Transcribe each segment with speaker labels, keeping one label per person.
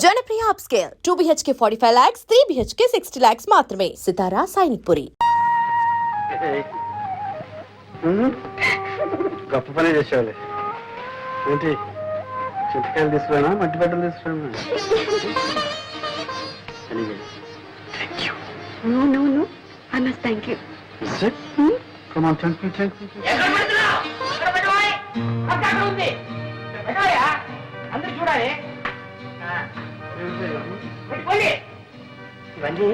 Speaker 1: Janapriya upscale 2 BHK 45 lakhs, 3 BHK 60 lakhs మాత్రమే. సితారా సైనిక్పురి.
Speaker 2: గొప్ప పని చేసేవాళ్ళే. ఏంటి చింతకాయలు తీసుకురానా, మట్టి బట్టలు తీసుకురానా?
Speaker 3: ఇవన్నీ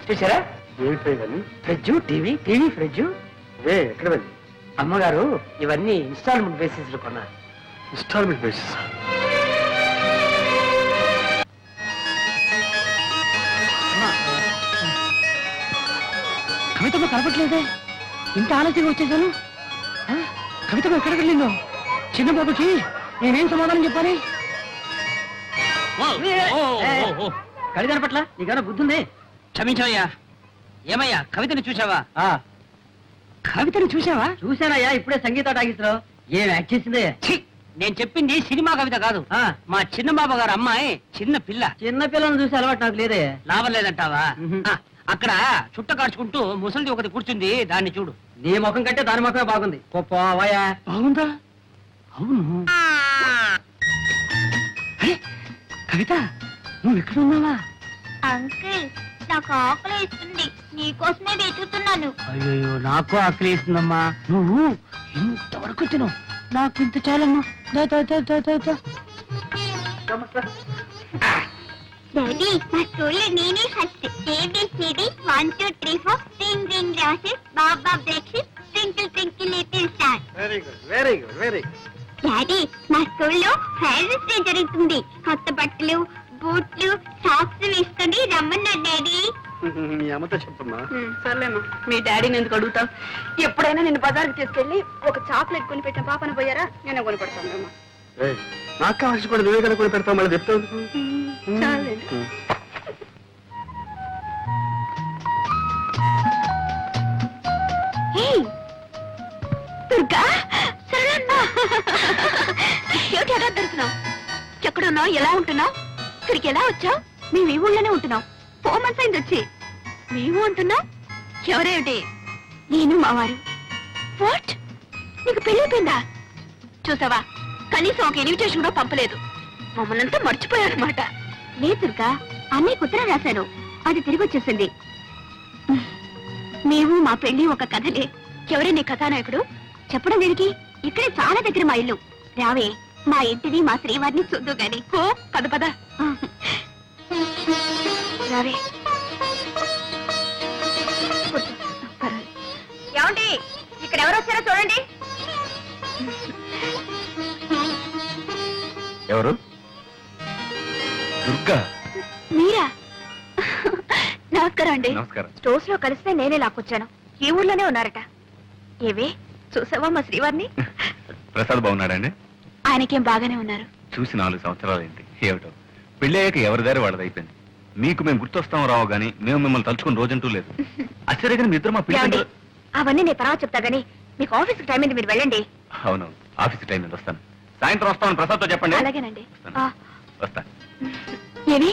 Speaker 3: చూసారా? Fridge, TV fridge.
Speaker 2: ఎక్కడ వెళ్ళి
Speaker 3: అమ్మగారు ఇవన్నీ ఇన్స్టాల్మెంట్ బేసిస్ లో కొన్నారు.
Speaker 2: Installment basis?
Speaker 3: కవితమ్మ కనపట్లేదే, ఇంత ఆలస్యంగా వచ్చేసాను. కవితమ్మ ఎక్కడికి వెళ్ళిందో? చిన్న బాబుకి నేనేం సమాధానం చెప్పాలి? కవి కనపట్ల నీకేమైనా బుద్ధి ఉంది? క్షమించవయ్యా. ఏమయ్యా, కవితని చూసావా? కవితని చూసావా? చూశానయ్యా, ఇప్పుడే సంగీత టాకీస్లో. ఏం యాక్ట్ చేసిందే? నేను చెప్పింది సినిమా కవిత కాదు, మా చిన్న బాబు గారు అమ్మాయి చిన్న పిల్ల. చిన్న పిల్లని చూసి అలవాటు నాకు లేదే. లాభం లేదంటావా? అక్కడ చుట్ట కాడ్చుకుంటూ ముసలిది ఒకటి కూర్చుంది, దాన్ని చూడు. నీ ముఖం కంటే దాని ముఖమే బాగుంది. పోవాయా? బాగుందా? అవును. కవిత, నువ్వు ఎక్కడ ఉన్నావా?
Speaker 4: అంకుల్, నాకు ఆకలి ఇస్తుంది, నీకోసమే వెతుకుతున్నాను.
Speaker 3: అయ్యో, నాకు ఆకలి ఇస్తుందమ్మా. నువ్వు ఇంతవరకు తిను, నాకు ఇంత చాలమ్మా.
Speaker 4: డాడీ, మా స్కూల్లో నేనే first. ABCD 1 2 3 4 ring ring roses, బాబా breakfast, twinkle twinkle little star.
Speaker 2: Very good, very good, very good.
Speaker 4: Daddy, మా స్కూల్లో ఫేర్నెస్ డే జరుగుతుంది. కొత్త బట్టలు, బూట్లు, సాక్స్ వేసుకొని రమ్మన్నారు డాడీ.
Speaker 2: మీ అమ్మతో చెప్పమ్మా.
Speaker 5: సర్లేమ్మా, మీ డాడీని ఎందుకు అడుగుతావు? ఎప్పుడైనా నేను బజార్కి తీసుకెళ్లి ఒక చాక్లెట్ కొని పెట్టిన పాపన పోయారా? నేనే కొని పెడతాను.
Speaker 2: నాకు కావాల్సి కూడా నువ్వే కనుక పెడతావు, మళ్ళీ చెప్తావు.
Speaker 4: దుర్గా, ఏమిటి ఎలా దొరుకుతున్నావు? ఎక్కడున్నావు? ఎలా ఉంటున్నావు? ఇక్కడికి ఎలా వచ్చావు? మేము ఈ ఊళ్ళోనే ఉంటున్నాం. 4 months అయింది వచ్చి. మేము ఉంటున్నాం? ఎవరేమిటి? నేను మావారు. వాట్, నీకు పెళ్ళిపోయిందా? చూసావా, కనీసం ఒక ఇన్విటేషన్ కూడా పంపలేదు. మమ్మల్ని అంతా మర్చిపోయారనమాట. లేదు దుర్గా, అన్నయ్య ఉత్తరం రాశాను, అది తిరిగి వచ్చేసింది. మేము మా పెళ్లి ఒక కథలే. ఎవరే నీ కథానాయకుడు? చెప్పడం దేనికి? ఇక్కడే చాలా దగ్గర మా ఇల్లు. రావే, మా ఇంటిని మా శ్రీవారిని చూద్దు గాని. ఓ పద పద, రావే. ఏమండి, ఇక్కడ ఎవరు వచ్చారో చూడండి.
Speaker 2: ఎవరు? దుర్గా.
Speaker 4: మీరా? నమస్కారం అండి.
Speaker 2: నమస్కారం.
Speaker 4: స్టోర్స్ లో కలిస్తే నేనే లాక్కొచ్చాను. ఈ ఊర్లోనే ఉన్నారట. ఏవే, చూసావా మా శ్రీవారిని?
Speaker 2: ప్రసాద్ బాగున్నాడండి?
Speaker 4: ఆయనకేం బాగానే ఉన్నారు.
Speaker 2: చూసి 4 సంవత్సరాలైంది. ఏమిటో పెళ్లి అయ్యాక ఎవరి దారి వాళ్ళది అయిపోయింది. మీకు మేము గుర్తొస్తాం రావు గానీ మేము మిమ్మల్ని తలుచుకుని రోజంటూ లేదు. ఆశ్చర్యగా మీ ఇద్దరు మా పిల్లలు.
Speaker 4: అవన్నీ నేను తర్వాత చెప్తా గానీ మీకు ఆఫీస్కి టైం అయింది, మీరు వెళ్ళండి.
Speaker 2: అవునవును, ఆఫీస్ టైం అయింది, వస్తాను. సాయంత్రం వస్తామని ప్రసాద్ తో చెప్పండి.
Speaker 4: అలాగేనండి.
Speaker 2: వస్తా.
Speaker 4: ఏమి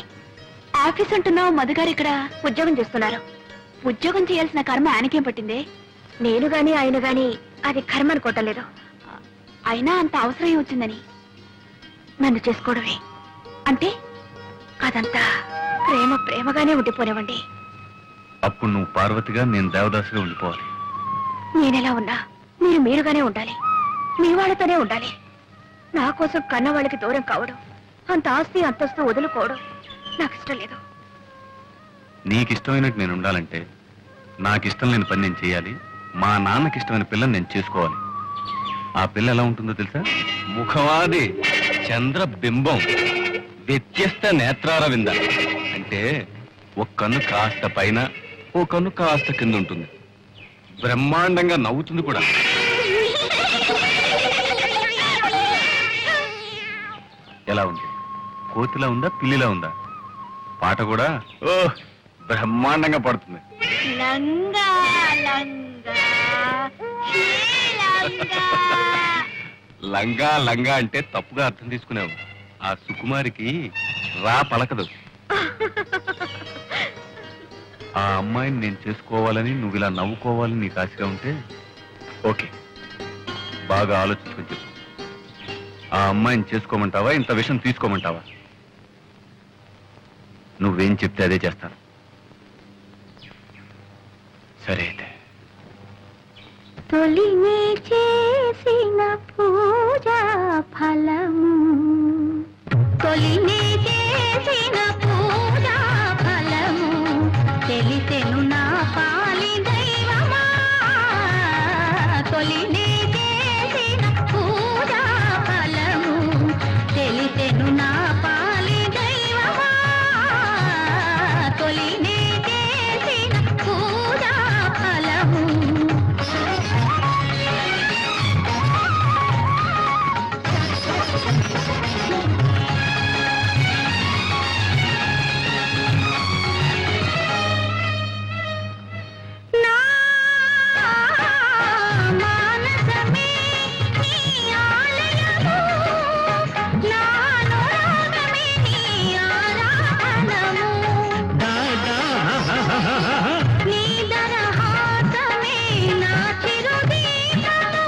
Speaker 4: ఆఫీస్ అంటున్నావు? మధుగారు ఇక్కడ ఉద్యోగం చేస్తున్నారు. ఉద్యోగం చేయాల్సిన కర్మ ఆయనకేం పట్టింది? నేను గాని ఆయన గాని అది కర్మ అనుకోవటం లేదు. అయినా అంత అవసరం వచ్చిందని నన్ను చేసుకోవడమే అంటే అదంతా ప్రేమగానే ఉండిపోనివ్వండి.
Speaker 2: అప్పుడు నువ్వు పార్వతిగా, నేను దేవదాసుగా ఉండిపోవాలి.
Speaker 4: నేనెలా ఉన్నా మీరు మీరుగానే ఉండాలి, మీ వాళ్ళతోనే ఉండాలి. నా కోసం కన్న వాళ్ళకి దూరం కావడం, అంత ఆస్తి అంతస్తు వదులుకోవడం నాకు ఇష్టం లేదు.
Speaker 2: నీకిష్టమైనట్టు నేను ఉండాలంటే నాకిష్టం లేని పని నేను చేయాలి. మా నాన్నకి ఇష్టమైన పిల్లని నేను చేసుకోవాలి. ఆ పిల్ల ఎలా ఉంటుందో తెలుసా? ముఖవాది చంద్రబింబం, వ్యత్యస్త నేత్రారవింద. అంటే ఒక కన్ను కాస్త పైన, ఓ కన్ను కాస్త కింద ఉంటుంది. బ్రహ్మాండంగా నవ్వుతుంది కూడా. ఎలా ఉంది? కోతిలా ఉందా, పిల్లిలా ఉందా? పాట కూడా ఓ బ్రహ్మాండంగా పడుతుంది.
Speaker 4: లంగా లంగా
Speaker 2: లంగా లంగా అంటే తప్పుగా అర్థం తీసుకున్నావు. ఆ సుకుమారికి రా పలకదు. ఆ అమ్మాయిని నేను చేసుకోవాలని నువ్వు ఇలా నవ్వుకోవాలని నీకు ఆశగా ఉంటే ఓకే, బాగా ఆలోచించుకొని చెప్పు. ఆ అమ్మాయిని చేసుకోమంటావా, ఇంత విషయం తీసుకోమంటావా? నువ్వేం చెప్తే అదే చేస్తాను. సరే అయితే.
Speaker 4: తొలినే చేసిన పూజా ఫలము, తొలినే చేసిన పూజా ఫలము, తెలిసెను నా పాలి దైవమా. తొలినే చేసిన పూజా ఫలము, తెలిసెను నా పాలి దైవమా. తొలినే చేసిన పూజా ఫలము. నా మానసమే నీ ఆలయము, నా అనురాగమే నీ ఆరాధనము, నీ దరహాసమే నా చిరుదీపము.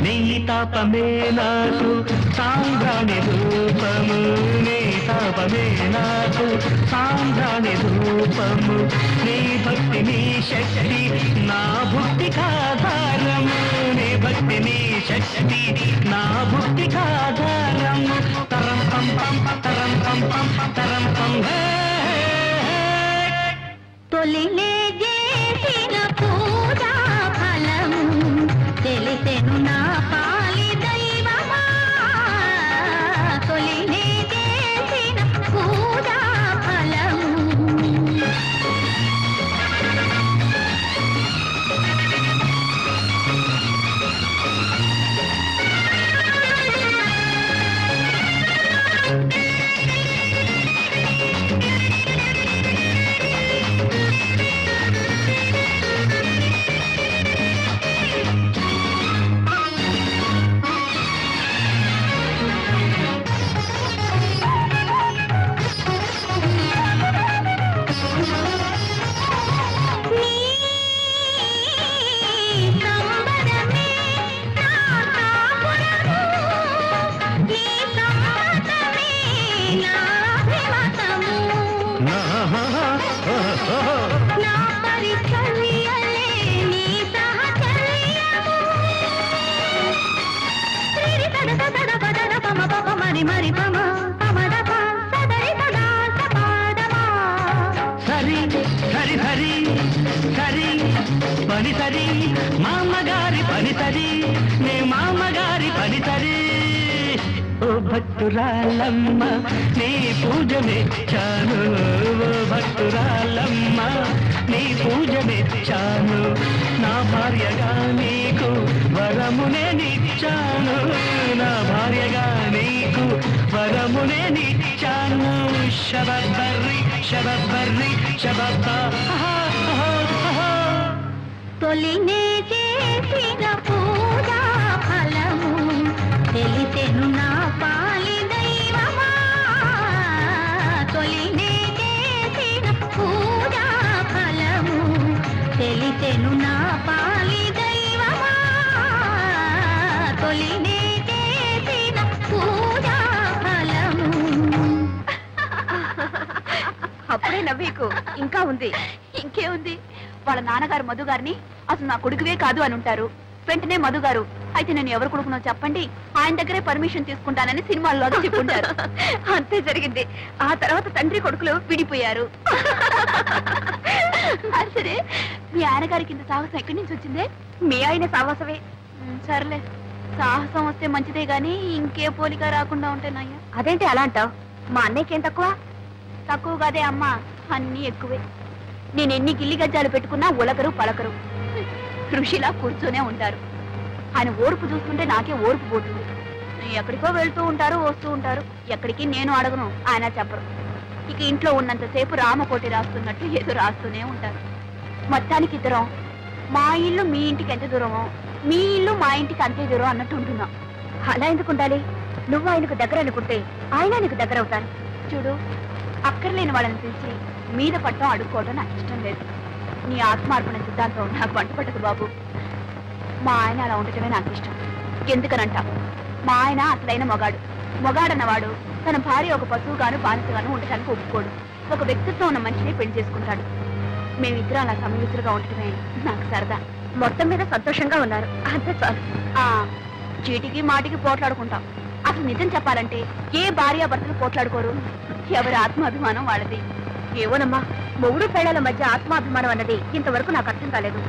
Speaker 6: నీ తాపమే నాకు సాంబ్రాణి రూపము, నీ తాపమే నాకు సాంబ్రాణి రూపము, నీ భక్తి నీ శక్తి నా భక్తికాధారము, నీ భక్తి నీ శక్తి నా భక్తికాధారము. తరం పం పం తరం పం పం తరం పం.
Speaker 4: తొలినే చేసిన పూజా ఫలము, తెలిసెను నా పాలి దైవమా. తొలినే చేసిన పూజా ఫలము. నీ సంబరమే నా కాపురము, నీ సమ్మతమే నా అభిమతము, నా పరిచర్యలే నీ సహచర్యము. రిరి తద తద పదద పమ పమ మరి మరి పమ పమద ప సదరి సదా సపాదమా.
Speaker 6: సరి సరి సరి సరి పని సరి, మామగారి పని సరి, నే మామగారి పని సరి. ఓ భక్తురాలమ్మ నీ పూజ మెచ్చాను, ఓ భక్తురాలమ్మ నీ పూజ మెచ్చాను, నా భార్యగా నీకు వరమునే నిచ్చాను, నా భార్యగా నీకు వరమునే నిచ్చాను. శబర్రి శబర్రి శబబ్బ.
Speaker 4: తొలినే చేసిన పూజా ఫలము, తెలిసెను నా పాలి దైవమా. తొలినే చేసిన పూజా ఫలము, తెలిసెను నా పాలి దైవమా. తొలినే చేసిన పూజా ఫలము.
Speaker 5: అప్పుడే నవ్వీకు ఇంకా ఉంది. ఇంకేముంది, వాళ్ళ నాన్నగారు మధు గారిని అసలు నా కొడుకువే కాదు అని ఉంటారు. వెంటనే మధు గారు, అయితే నేను ఎవరు కొడుకునో చెప్పండి, ఆయన దగ్గరే పర్మిషన్ తీసుకుంటానని సినిమాల్లో చెప్పుంటారు. అంతే జరిగింది. ఆ తర్వాత తండ్రి కొడుకులు విడిపోయారు. సరే, మీ ఆయనగారికి ఇంత సాహసం ఎక్కడి నుంచి వచ్చిందే? మీ ఆయన సాహసమే. సర్లే, సాహసం వస్తే మంచిదే గాని ఇంకే పోలిక రాకుండా ఉంటే నయ్యా. అదేంటి అలా అంటావు? మా అన్నయ్యకేం తక్కువ? తక్కువ కాదే అమ్మా, అన్నీ ఎక్కువే. నేను ఎన్ని గిల్లి గజ్జాలు పెట్టుకున్నా ఉలకరు పలకరు, ఋషిలా కూర్చొనే ఉంటారు. ఆయన ఓర్పు చూస్తుంటే నాకే ఓర్పు పోతుంది. ఎక్కడికో వెళ్తూ ఉంటారు వస్తూ ఉంటారు. ఎక్కడికి నేను అడగను, ఆయన చెప్పరు. ఇక ఇంట్లో ఉన్నంతసేపు రామకోటి రాస్తున్నట్టు ఏదో రాస్తూనే ఉంటారు. మొత్తానికి ఇద్దరం మా ఇల్లు మీ ఇంటికి ఎంత దూరమో, మీ ఇల్లు మా ఇంటికి అంతే దూరం అన్నట్టు ఉంటున్నాం. అలా ఎందుకు ఉండాలి? నువ్వు ఆయనకు దగ్గర అనుకుంటే ఆయన నీకు దగ్గర అవుతాను. చూడు, అక్కర్లేని వాళ్ళని పిలిచి మీద పట్టడం అడుక్కోవడం నాకు ఇష్టం లేదు. నీ ఆత్మార్పణ సిద్ధాంతం నాకు వంట పట్టదు బాబు. మా ఆయన అలా ఉండటమే నాకు ఇష్టం. ఎందుకనంట, మా ఆయన అసలైన మొగాడన్నవాడు తన భార్య ఒక పశువుగాను బానిసగాను ఉండటానికి ఒప్పుకోడు. ఒక వ్యక్తిత్వం ఉన్న మనిషిని పెళ్లి చేసుకుంటాడు. మేమిద్దరం అలా సమయుతులుగా ఉండటమే నాకు సరదా. మొత్తం మీద సంతోషంగా ఉన్నారు, అంతే చాలు. చీటికి మాటికి పోట్లాడుకుంటాం. అసలు నిజం చెప్పాలంటే ఏ భార్యాభర్తలు పోట్లాడుకోరు. ఎవరి ఆత్మాభిమానం వాళ్ళది. ఏవోనమ్మా, మొగుడు పేడల మధ్య ఆత్మాభిమానం అన్నది ఇంతవరకు నాకు అర్థం కాలేదు.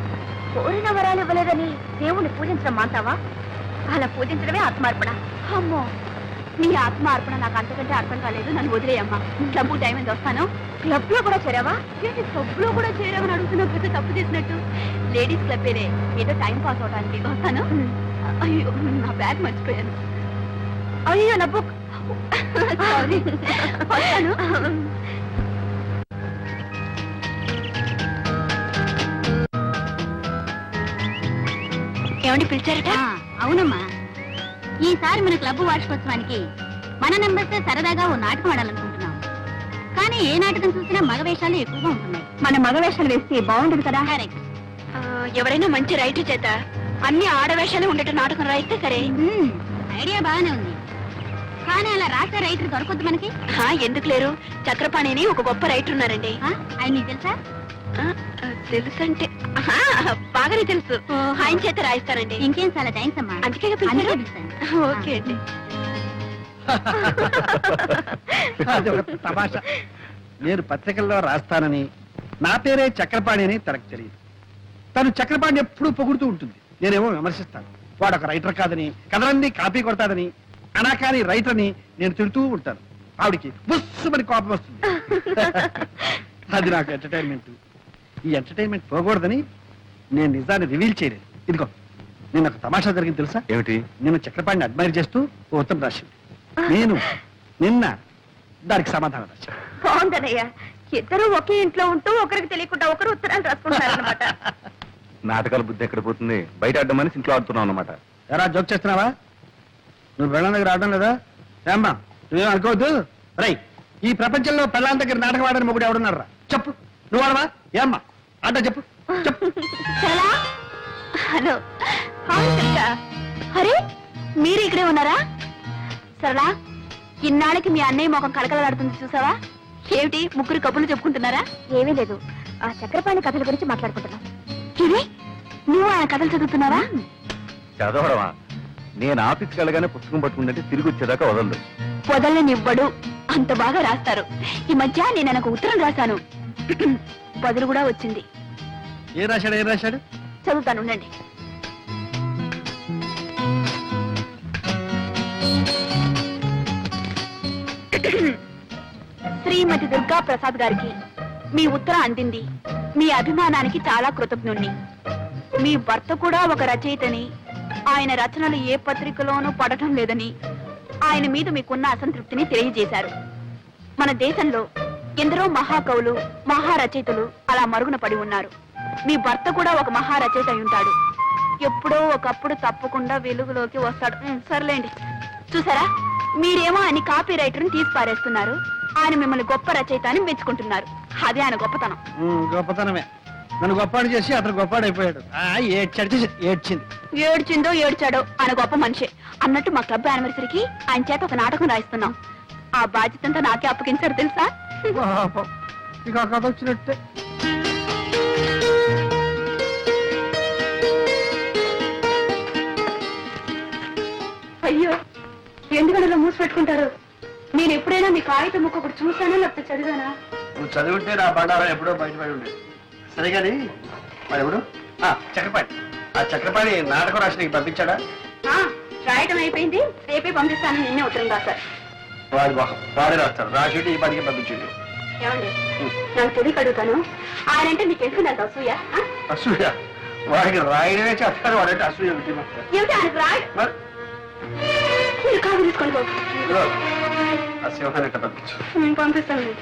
Speaker 5: కోరిన వరాలు ఇవ్వలేదని దేవుణ్ణి పూజించడం మాంటావా? అలా పూజించడమే ఆత్మార్పణ. అమ్మో, నీ ఆత్మార్పణ నాకు అంతకంటే అర్థం కాలేదు. నన్ను వదిలేయమ్మా. క్లబ్ టైం ఎంత వస్తాను. క్లబ్ లో కూడా చేరావా? ఏంటి క్లబ్ లో కూడా చేరావని అడుగుతున్నా? పెద్ద తప్పు చేసినట్టు. లేడీస్ క్లబ్బేనే, ఏదో టైం పాస్ అవడానికి వస్తాను. అయ్యో, నా బ్యాగ్ మర్చిపోయాను. అయ్యో, నా బుక్. సారీ, వస్తాను. ఏమండి పిలిచారట?
Speaker 4: అవునమ్మా, ఈసారి మన క్లబ్ వార్షికోత్సవానికి మన నెంబర్స్ సరదాగా ఓ నాటకం ఆడాలనుకుంటున్నాం. కానీ ఏ నాటకం చూసినా మగ వేషాలు ఎక్కువగా ఉంటున్నాయి.
Speaker 5: మన మగ వేషాలు వేస్తే బాగుండదు కదా?
Speaker 4: కరెక్ట్.
Speaker 5: ఎవరైనా మంచి రైటర్ చేత అన్ని ఆడవేషాలు ఉండేట నాటకం రాయిస్తే సరే.
Speaker 4: ఐడియా బాగానే ఉంది, కానీ అలా రాసే రైటర్ దొరకొద్దు మనకి.
Speaker 5: ఎందుకు లేరు? చక్రపాణిని ఒక గొప్ప రైటర్ ఉన్నారండి.
Speaker 4: ఆయన నీకు తెలుసా?
Speaker 5: తెలుసంటే బాగానే తెలుసు. ఆయన చేత రాయిస్తానండి.
Speaker 4: ఇంకేం, చాలా థ్యాంక్స్ అమ్మా.
Speaker 5: అందుకే ఓకే అండి.
Speaker 7: అది ఒక తమాషా. నేను పత్రికల్లో రాస్తానని, నా పేరే చక్రపాణి అని తనకు తెలియదు. తను చక్రపాణి ఎప్పుడూ పొగుడుతూ ఉంటుంది, నేనేమో విమర్శిస్తాను. వాడు ఒక రైటర్ కాదని, కథలన్నీ కాపీ కొడతాడని, అనాకాని రైటర్ అని నేను తిడుతూ ఉంటాను. ఆవిడికి బుస్సుమని కోపం వస్తుంది. అది నాకు ఎంటర్టైన్మెంట్. ఈ ఎంటర్టైన్మెంట్ పోకూడదని నేను నిజాన్ని రివీల్ చేయలేదు. ఇదిగో, నిన్న ఒక తమాషా జరిగింది తెలుసా?
Speaker 2: ఏమిటి?
Speaker 7: నేను చక్రపాణిని అడ్మైర్ చేస్తూ ఓ ఉత్తరం రాసింది. నేను నిన్న దానికి సమాధానం రాశాను.
Speaker 5: బాగుందనయ్యా, ఇద్దరు ఒకే ఇంట్లో ఉంటూ ఒకరికి తెలియకుండా ఒకరు ఉత్తరాలు రాసుకుంటారన్నమాట.
Speaker 2: నాటకాల బుద్ధి ఎక్కడ పోతుంది? బయట ఆడమని ఇంట్లో ఆడుతున్నావు అనమాట.
Speaker 7: ఎరా జోక్ చేస్తున్నావా? నువ్వు పెళ్ళాం దగ్గర ఆడడం లేదా? ఏమ్మా, నువ్వేం అనుకోవద్దు. రై, ఈ ప్రపంచంలో పెళ్ళాం దగ్గర నాటకం ఆడని మొగుడు ఎవడున్నారా? చెప్పు, నువ్వు ఆడవా? ఏమ్మా ఆట చెప్పు, చెప్పు.
Speaker 5: హలో, అరే మీరు ఇక్కడే ఉన్నారా? సరళా, ఇన్నాళ్ళకి మీ అన్నయ్య ముఖం కలకలాడుతుంది చూసావా? ఏమిటి, ముగ్గురు కబుర్లు చెప్పుకుంటున్నారా? ఏమీ లేదు, ఆ చక్రపాణి కథల గురించి మాట్లాడుకుంటున్నాం. ఇది నువ్వు ఆయన కథలు చదువుతున్నావా?
Speaker 2: చదవడమా? నేను ఆఫీస్కి వెళ్ళగానే పుస్తకం పట్టుకుందంటే తిరిగి వచ్చేదాకా వదలదు.
Speaker 5: వదలనివ్వడు, అంత బాగా రాస్తారు. ఈ మధ్య నేను ఆయనకు ఉత్తరం రాశాను, బదులు కూడా వచ్చింది.
Speaker 7: ఏం రాశాడు?
Speaker 5: చదువుతాను, ఉండండి. శ్రీమతి దుర్గా ప్రసాద్ గారికి మీ ఉత్తరం అందింది. మీ అభిమానానికి చాలా కృతజ్ఞుణ్ణి. మీ భర్త కూడా ఒక రచయితని, ఆయన రచనలు ఏ పత్రికలోనూ పడటం లేదని, ఆయన మీద మీకున్న అసంతృప్తిని తెలియజేశారు. మన దేశంలో ఎందరో మహాకవులు, మహారచయితలు అలా మరుగున పడి ఉన్నారు. మీ భర్త కూడా ఒక మహారచయిత అయి ఉంటాడు. ఎప్పుడో ఒకప్పుడు తప్పకుండా వెలుగులోకి వస్తాడు. సర్లేండి. చూసారా, మీరేమో ఆయన కాపీ రైటర్ని తీసి పారేస్తున్నారు. ఆయన మిమ్మల్ని గొప్ప రచయిత అని మెచ్చుకుంటున్నారు. అదే ఆయన గొప్పతనం.
Speaker 7: గొప్పతనమే. నన్ను గొప్పాడు చేసి అతను గొప్పాడు అయిపోయాడు.
Speaker 5: ఏడ్చిందో ఏడ్చాడో ఆయన గొప్ప మనిషి. అన్నట్టు మా క్లబ్ యానివర్సరీకి ఆయన చేత ఒక నాటకం రాయిస్తున్నాం. ఆ బాధ్యతంతా నాకే అప్పగించారు తెలుసా?
Speaker 7: ఇక కథ వచ్చినట్టే.
Speaker 5: అయ్యో, ఎందుకలా మూసి పెట్టుకుంటారు? నేను ఎప్పుడైనా మీ కాగితం ముక్క ఒకటి చూసానా లేకపోతే చదివానా?
Speaker 7: నువ్వు చదివితే నా బండారం ఎప్పుడో బయటపడి ఉండేది. సరే కానీ వాడెవడు? చక్రపాణి. ఆ చక్రపాణి నాటకం రాసి నీకు పంపించాడా?
Speaker 5: రాయటం అయిపోయింది, రేపే పంపిస్తాను. నిన్నే ఉత్తరం రాశారు.
Speaker 7: వాడి మొహం వాడే రాస్తాడు. రాసి ఈ పనికి పంపించండి.
Speaker 5: ఏమండి, నాకు తెలియక అడుగుతాను, ఆయనంటే మీకు ఎందుకు నాకు అసూయ?
Speaker 7: అసూయ? వాడికి రాయడమే చేస్తాడు. వాడంటే అసూయ
Speaker 5: ఏమిటి ఆయనకు రాయడం? మీరు కాఫీ తీసుకోండి బాబు
Speaker 7: ఆ సింహాన్ని ఎట్లా పంపించు
Speaker 5: పంపిస్తాను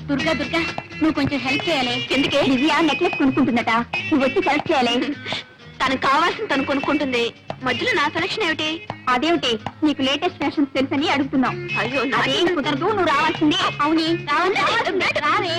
Speaker 5: దుర్గా దుర్గా నువ్వు కొంచెం హెల్ప్ చేయాలి ఎందుకే దివ్య నెక్లెస్ కొనుక్కుంటుందట నువ్వు వచ్చి హెల్ప్ చేయాలి తనకు కావాల్సింది తను కొనుక్కుంటుంది మధ్యలో నా సెలక్షన్ ఏమిటి అదేమిటి నీకు లేటెస్ట్ ఫ్యాషన్స్ తెలుసని అడుగుతున్నావు అయ్యో అదేం కుదరదు నువ్వు రావాల్సిందే అవుని రావే